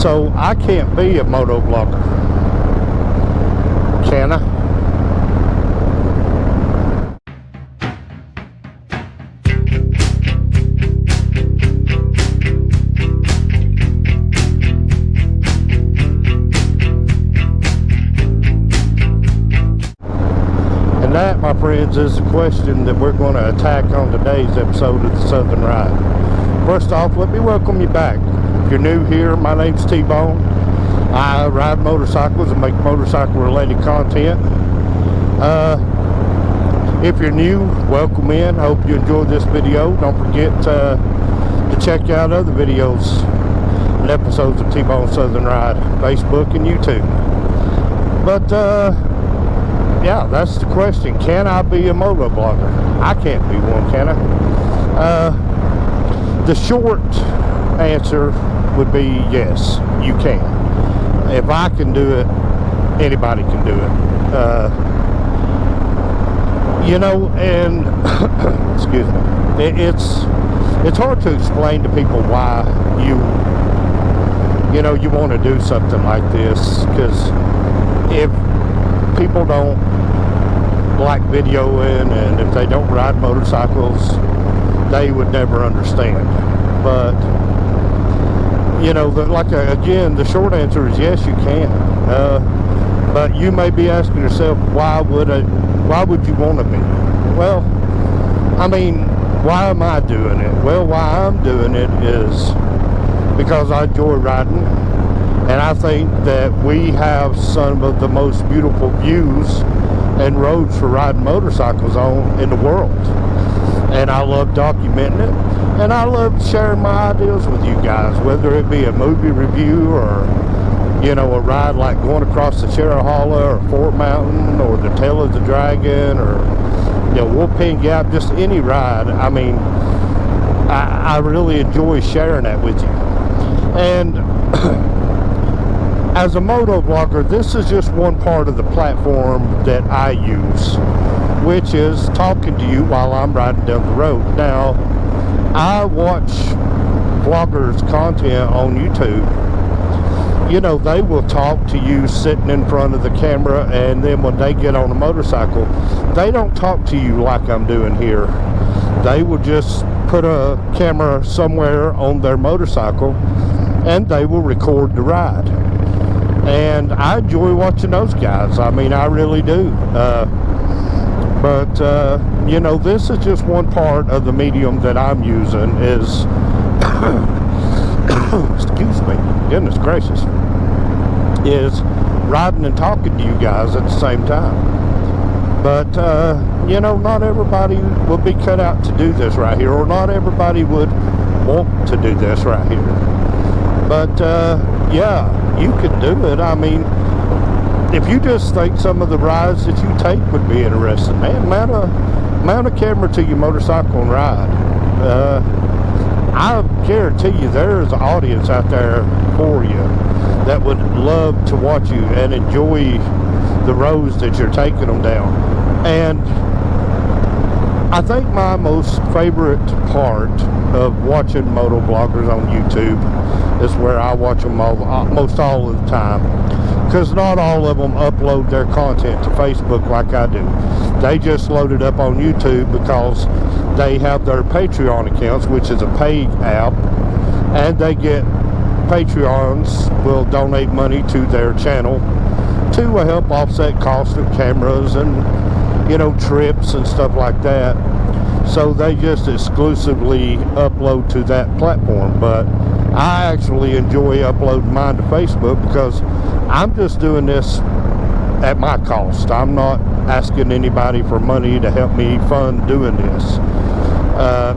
So I can't be a moto blogger, can I? And that, my friends, is the question that we're going to attack on today's episode of the Southern Ride. First off, let me welcome you back. If you're new here, my name's T-Bone. I ride motorcycles and make motorcycle related content. If you're new, welcome in. Hope you enjoyed this video. Don't forget to check out other videos and episodes of T-Bone Southern Ride, Facebook and YouTube. But yeah, that's the question. Can I be a moto blogger? I can't be one, can I? The short answer would be yes, you can. If I can do it, anybody can do it. You know, and excuse me, it's hard to explain to people why you want to do something like this, because if people don't like videoing and if they don't ride motorcycles, they would never understand. But again, the short answer is yes, you can. But you may be asking yourself, why would you want to be? Well, I mean, why am I doing it? Well, why I'm doing it is because I enjoy riding, and I think that we have some of the most beautiful views and roads for riding motorcycles on in the world. And I love documenting it. And I love sharing my ideas with you guys, whether it be a movie review or, a ride like going across the Cherahalla or Fort Mountain or the Tail of the Dragon or, Wolfpen Gap, just any ride. I mean, I really enjoy sharing that with you. And as a moto blogger, this is just one part of the platform that I use, which is talking to you while I'm riding down the road. Now, I watch vloggers' content on YouTube. They will talk to you sitting in front of the camera, and then when they get on a motorcycle, they don't talk to you like I'm doing here. They will just put a camera somewhere on their motorcycle, and they will record the ride. And I enjoy watching those guys. I mean, I really do. But this is just one part of the medium that I'm using is, excuse me, goodness gracious, is riding and talking to you guys at the same time. But, not everybody would be cut out to do this right here, or not everybody would want to do this right here. But, yeah, you could do it. I mean, if you just think some of the rides that you take would be interesting, man, mount a camera to your motorcycle and ride. I guarantee you there's an audience out there for you that would love to watch you and enjoy the roads that you're taking them down. And I think my most favorite part of watching moto bloggers on YouTube is where I watch them most all of the time, because not all of them upload their content to Facebook like I do. They just load it up on YouTube because they have their Patreon accounts, which is a paid app, and they get Patreons will donate money to their channel to help offset costs of cameras and trips and stuff like that. So they just exclusively upload to that platform. But I actually enjoy uploading mine to Facebook because I'm just doing this at my cost. I'm not asking anybody for money to help me fund doing this.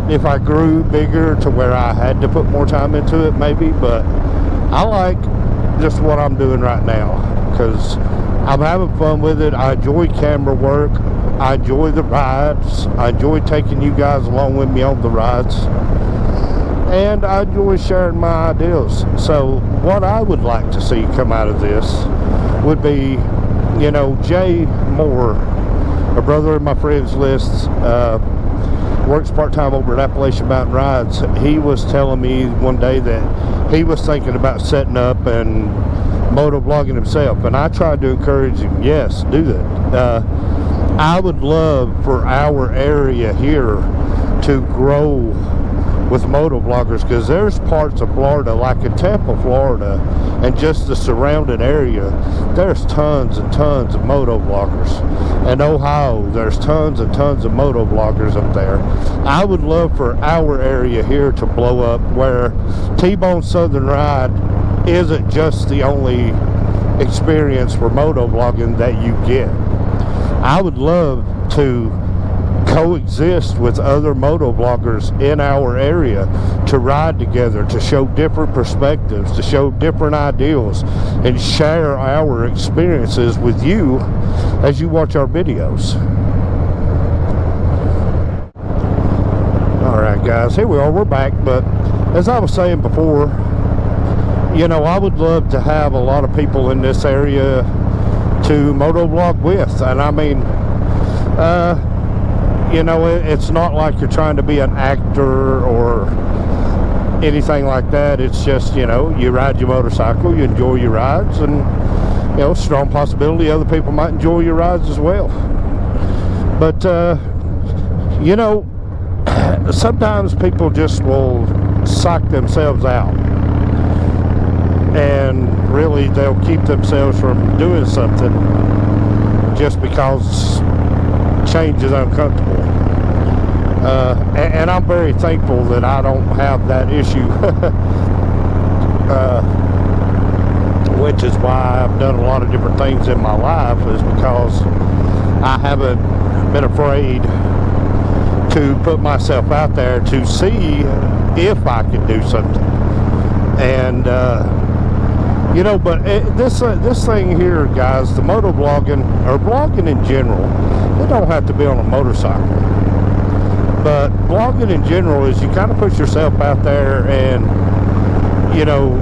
If I grew bigger to where I had to put more time into it, maybe, but I like just what I'm doing right now because I'm having fun with it. I enjoy camera work. I enjoy the rides. I enjoy taking you guys along with me on the rides. And I enjoy sharing my ideas. So what I would like to see come out of this would be, Jay Moore, a brother in my friends list, works part-time over at Appalachian Mountain Rides, he was telling me one day that he was thinking about setting up and moto vlogging himself, and I tried to encourage him, yes, do that. I would love for our area here to grow with moto vloggers, because there's parts of Florida, like in Tampa, Florida, and just the surrounding area, there's tons and tons of moto vloggers. In Ohio, there's tons and tons of moto vloggers up there. I would love for our area here to blow up, where T-Bone Southern Ride isn't just the only experience for moto vlogging that you get. I would love to coexist with other moto vloggers in our area, to ride together, to show different perspectives, to show different ideals, and share our experiences with you as you watch our videos. Alright guys, here we are, we're back. But as I was saying before, you know, I would love to have a lot of people in this area to moto vlog with. And I mean, you know, it's not like you're trying to be an actor or anything like that. It's just, you know, you ride your motorcycle, you enjoy your rides, and, you know, strong possibility other people might enjoy your rides as well. But, you know, sometimes people just will psych themselves out, and really they'll keep themselves from doing something just because change is uncomfortable. And I'm very thankful that I don't have that issue. Which is why I've done a lot of different things in my life, is because I haven't been afraid to put myself out there to see if I can do something. And you know, but this thing here, guys, the moto vlogging, or vlogging in general, it don't have to be on a motorcycle. But vlogging in general is you kind of put yourself out there, and, you know,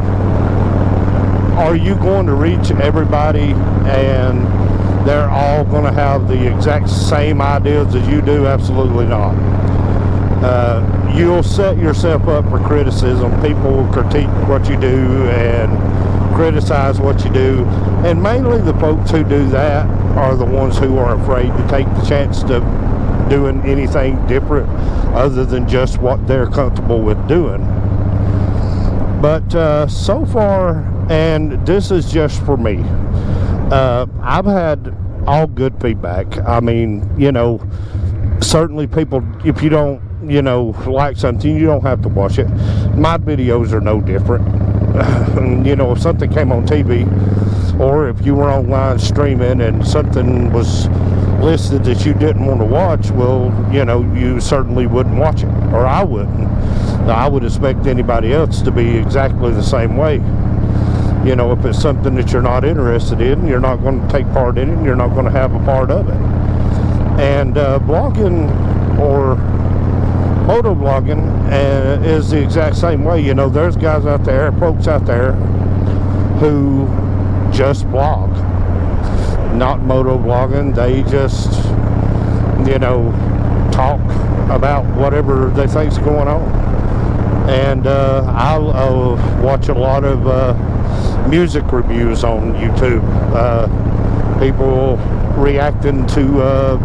are you going to reach everybody and they're all going to have the exact same ideas as you do? Absolutely not. You'll set yourself up for criticism. People will critique what you do and criticize what you do, and mainly the folks who do that are the ones who are afraid to take the chance to doing anything different other than just what they're comfortable with doing. But so far, and this is just for me, I've had all good feedback. I mean, you know, certainly people, if you don't, you know, like something, you don't have to watch it. My videos are no different. You know, if something came on TV, or if you were online streaming and something was listed that you didn't want to watch, well, you know, you certainly wouldn't watch it, or I wouldn't. I would expect anybody else to be exactly the same way. You know, if it's something that you're not interested in, you're not going to take part in it, and you're not going to have a part of it. And vlogging, or moto vlogging, is the exact same way. You know, there's guys out there, folks out there, who just vlog, not moto vlogging. They just, you know, talk about whatever they think's going on. And I'll watch a lot of music reviews on YouTube, people reacting to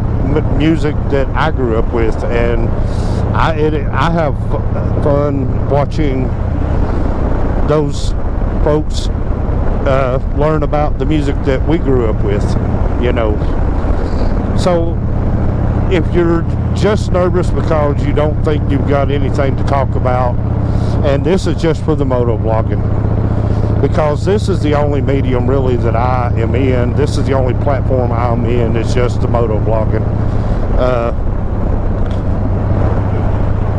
music that I grew up with, and I have fun watching those folks learn about the music that we grew up with, you know. So if you're just nervous because you don't think you've got anything to talk about, and this is just for the moto vlogging, because this is the only medium really that I am in, this is the only platform I'm in, it's just the moto vlogging.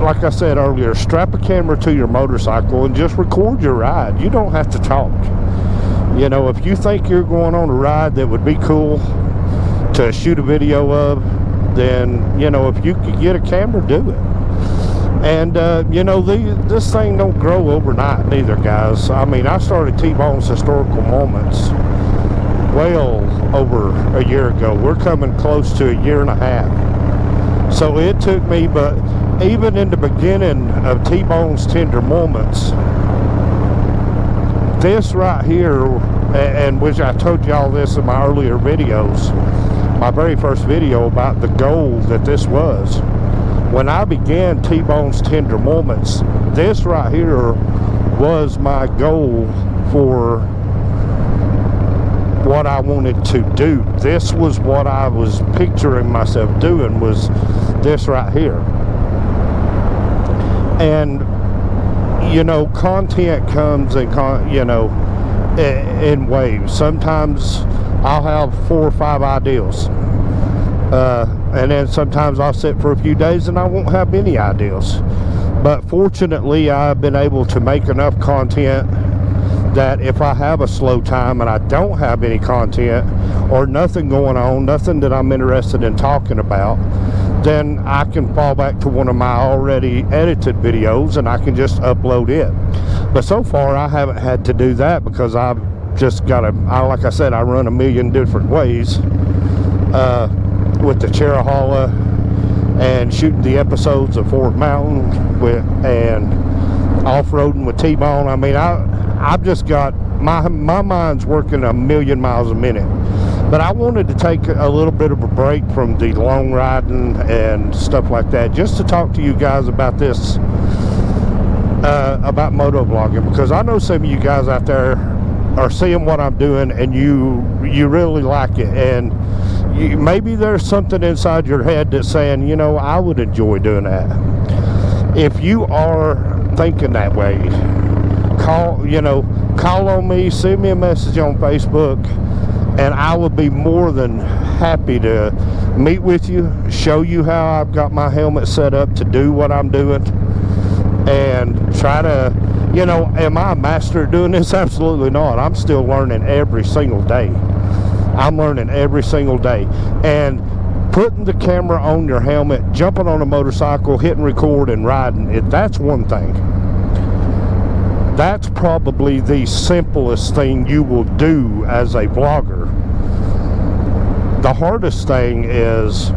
Like I said earlier, strap a camera to your motorcycle and just record your ride. You don't have to talk. You know, if you think you're going on a ride that would be cool to shoot a video of, then, you know, if you could get a camera, do it. And, you know, this thing don't grow overnight neither, guys. I mean, I started T-Bone's Historical Moments well over a year ago. We're coming close to a year and a half. So it took me, but even in the beginning of T-Bone's Tender Moments, this right here, and which I told y'all this in my earlier videos, my very first video about the goal that this was. When I began T-Bone's Tender Moments, this right here was my goal for what I wanted to do. This was what I was picturing myself doing, was this right here. And you know, content comes in in waves. Sometimes I'll have 4 or 5 ideas, and then sometimes I'll sit for a few days and I won't have any ideas. But fortunately, I've been able to make enough content that if I have a slow time and I don't have any content or nothing going on, nothing that I'm interested in talking about, then I can fall back to one of my already edited videos and I can just upload it. But so far I haven't had to do that because I've just got like I said, I run a million different ways with the Cherahalla and shooting the episodes of Fort Mountain and off-roading with T-Bone. I mean, I've just got my mind's working a million miles a minute. But I wanted to take a little bit of a break from the long riding and stuff like that, just to talk to you guys about this, about moto vlogging, because I know some of you guys out there are seeing what I'm doing and you really like it, and maybe there's something inside your head that's saying, you know, I would enjoy doing that. If you are thinking that way, call on me, send me a message on Facebook, and I would be more than happy to meet with you, show you how I've got my helmet set up to do what I'm doing, and try to, you know, am I a master at doing this? Absolutely not. I'm still learning every single day. I'm learning every single day. And putting the camera on your helmet, jumping on a motorcycle, hitting record and riding, that's one thing. That's probably the simplest thing you will do as a vlogger. The hardest thing is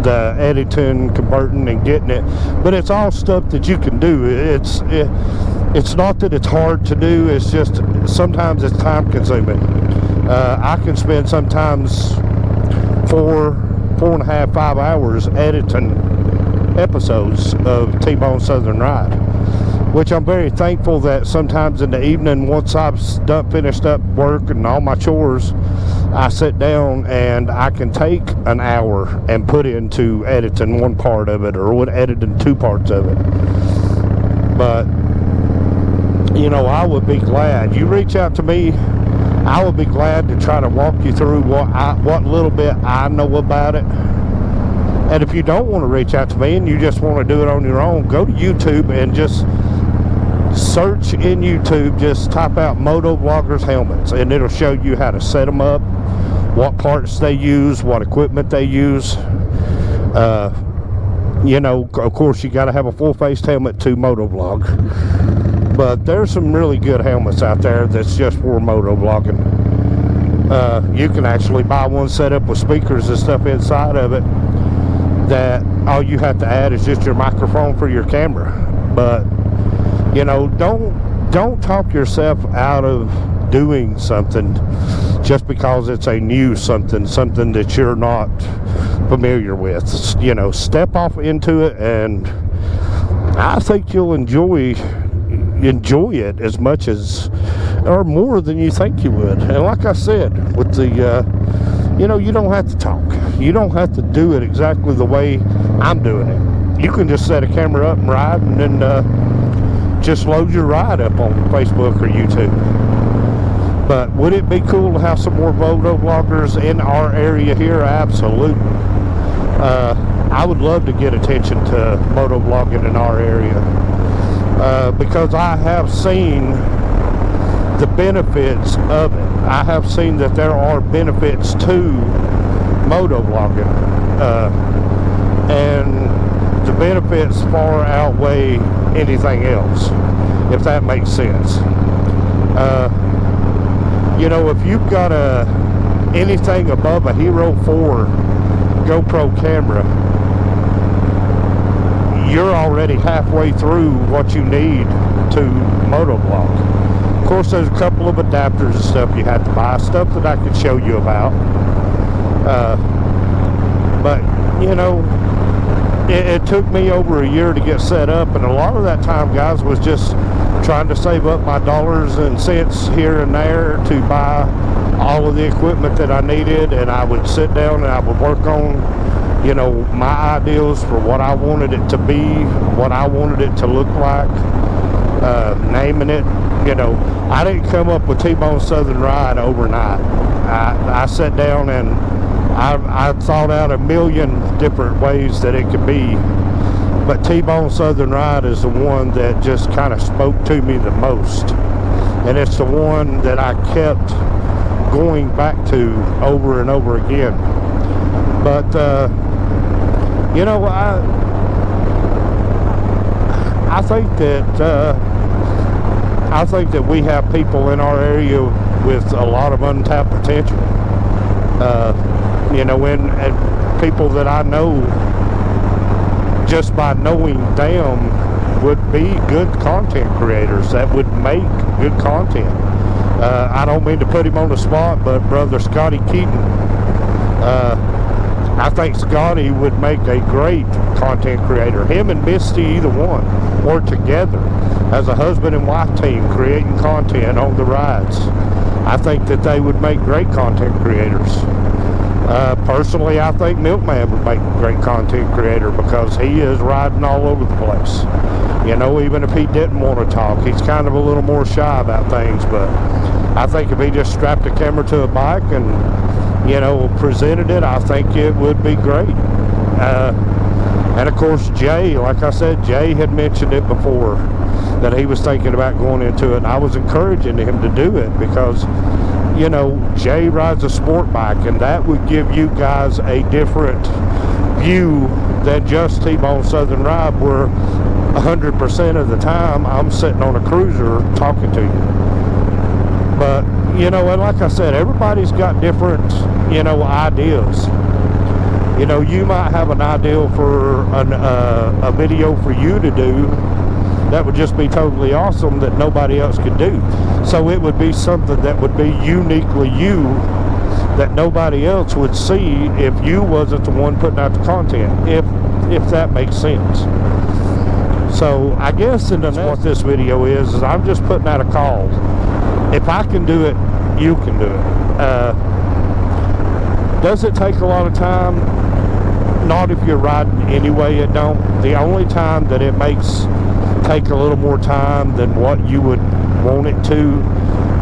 the editing, converting, and getting it. But it's all stuff that you can do. It's not that it's hard to do. It's just sometimes it's time consuming. I can spend sometimes 4.5, 5 hours editing episodes of T-Bone Southern Ride, which I'm very thankful that sometimes in the evening, once I've finished up work and all my chores, I sit down and I can take an hour and put into editing one part of it, or editing 2 parts of it. But you know, I would be glad you reach out to me. I would be glad to try to walk you through what little bit I know about it. And if you don't want to reach out to me and you just want to do it on your own, go to YouTube and just search in YouTube, just type out Moto Vloggers helmets, and it'll show you how to set them up, what parts they use, what equipment they use. You know, of course you got to have a full-faced helmet to moto vlog, but there's some really good helmets out there that's just for moto vlogging. You can actually buy one set up with speakers and stuff inside of it, that all you have to add is just your microphone for your camera. But you know, don't talk yourself out of doing something just because it's a new something that you're not familiar with. You know, step off into it, and I think you'll enjoy it as much as, or more than you think you would. And like I said, with the you know, you don't have to talk, you don't have to do it exactly the way I'm doing it. You can just set a camera up and ride, and then just load your ride up on Facebook or YouTube. But would it be cool to have some more moto vloggers in our area here? Absolutely. I would love to get attention to moto vlogging in our area, because I have seen the benefits of it. I have seen that there are benefits to moto vlogging, and the benefits far outweigh anything else, if that makes sense. You know, if you've got anything above a Hero 4 GoPro camera, you're already halfway through what you need to motovlog. Of course, there's a couple of adapters and stuff you have to buy, stuff that I could show you about. But, you know, it took me over a year to get set up, and a lot of that time, guys, was just trying to save up my dollars and cents here and there to buy all of the equipment that I needed, and I would sit down and I would work on, you know, my ideals for what I wanted it to be, what I wanted it to look like, naming it. You know, I didn't come up with T-Bone Southern Ride overnight. I sat down and I thought out a million different ways that it could be, but T-Bone Southern Ride is the one that just kind of spoke to me the most, and it's the one that I kept going back to over and over again. But you know, I think that we have people in our area with a lot of untapped potential. You know, and people that I know, just by knowing them, would be good content creators that would make good content. I don't mean to put him on the spot, but brother Scotty Keaton, I think Scotty would make a great content creator. Him and Misty, either one, or together as a husband and wife team creating content on the rides. I think that they would make great content creators. Personally, I think Milkman would make a great content creator because he is riding all over the place. You know, even if he didn't want to talk, he's kind of a little more shy about things, but I think if he just strapped a camera to a bike and, you know, presented it, I think it would be great. And of course, Jay, like I said, Jay had mentioned it before that he was thinking about going into it, and I was encouraging him to do it because, you know, Jay rides a sport bike, and that would give you guys a different view than just T-Bone Southern Ride, where 100% of the time I'm sitting on a cruiser talking to you. But, you know, and like I said, everybody's got different, you know, ideas. You know, you might have an ideal for a video for you to do that would just be totally awesome that nobody else could do. So it would be something that would be uniquely you that nobody else would see if you wasn't the one putting out the content, if that makes sense. So I guess what this video is I'm just putting out a call. If I can do it, you can do it. Does it take a lot of time? Not if you're riding anyway, it don't. The only time that it makes take a little more time than what you would want it to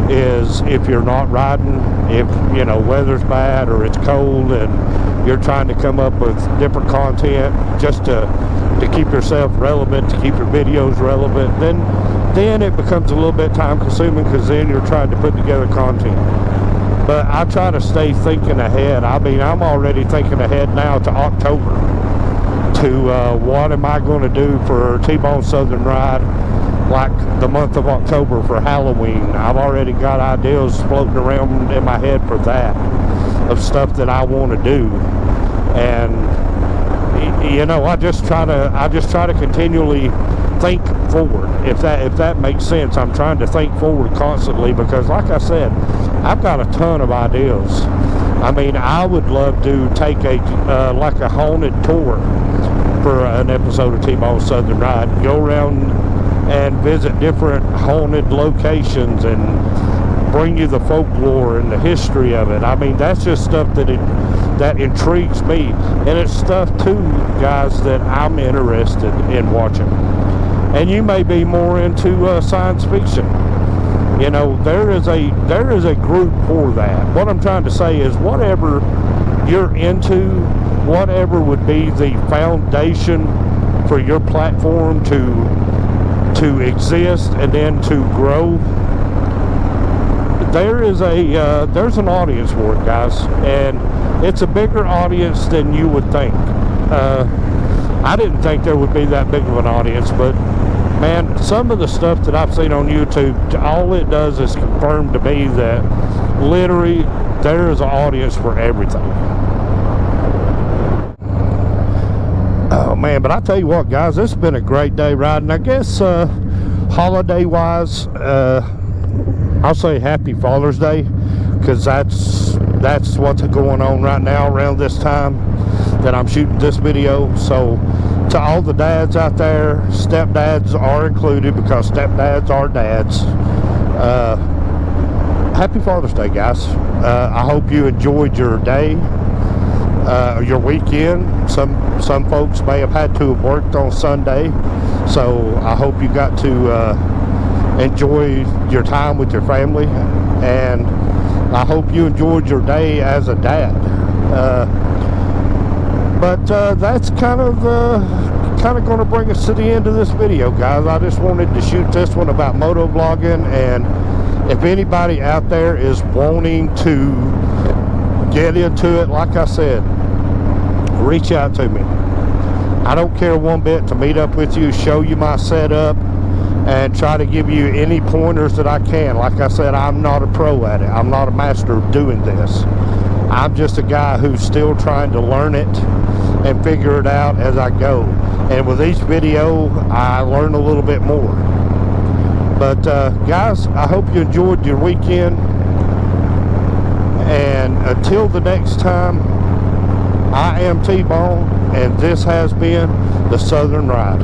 is if you're not riding, if, you know, weather's bad or it's cold and you're trying to come up with different content just to keep yourself relevant, to keep your videos relevant, then it becomes a little bit time consuming because then you're trying to put together content. But I try to stay thinking ahead. I mean, I'm already thinking ahead now to October, to what am I going to do for T-Bone Southern Ride, like the month of October for Halloween. I've already got ideas floating around in my head for that, of stuff that I want to do. And, you know, I just try to continually think forward, if that makes sense. I'm trying to think forward constantly because, like I said, I've got a ton of ideas. I mean, I would love to take like a haunted tour for an episode of T-Bone Southern Ride. Go around and visit different haunted locations and bring you the folklore and the history of it. I mean, that's just stuff that intrigues me, and it's stuff too, guys, that I'm interested in watching. And you may be more into science fiction. You know, there is a group for that. What I'm trying to say is, whatever you're into, whatever would be the foundation for your platform to exist and then to grow, there's an audience for it, guys, and it's a bigger audience than you would think. I didn't think there would be that big of an audience, but man, some of the stuff that I've seen on YouTube, all it does is confirm to me that literally there is an audience for everything. Oh man, but I tell you what, guys, it's been a great day riding. I guess holiday wise, I'll say happy Father's Day, because that's what's going on right now around this time that I'm shooting this video. So to all the dads out there, stepdads are included, because stepdads are dads, happy Father's Day, guys. I hope you enjoyed your day, your weekend. Some folks may have had to have worked on Sunday, so I hope you got to enjoy your time with your family, and I hope you enjoyed your day as a dad. But that's kind of going to bring us to the end of this video, guys. I just wanted to shoot this one about moto vlogging, and if anybody out there is wanting to get into it, like I said, reach out to me. I don't care one bit to meet up with you, show you my setup, and try to give you any pointers that I can. Like I said, I'm not a pro at it. I'm not a master of doing this. I'm just a guy who's still trying to learn it and figure it out as I go. And with each video, I learn a little bit more. But guys, I hope you enjoyed your weekend. And until the next time, I am T-Bone, and this has been the Southern Ride.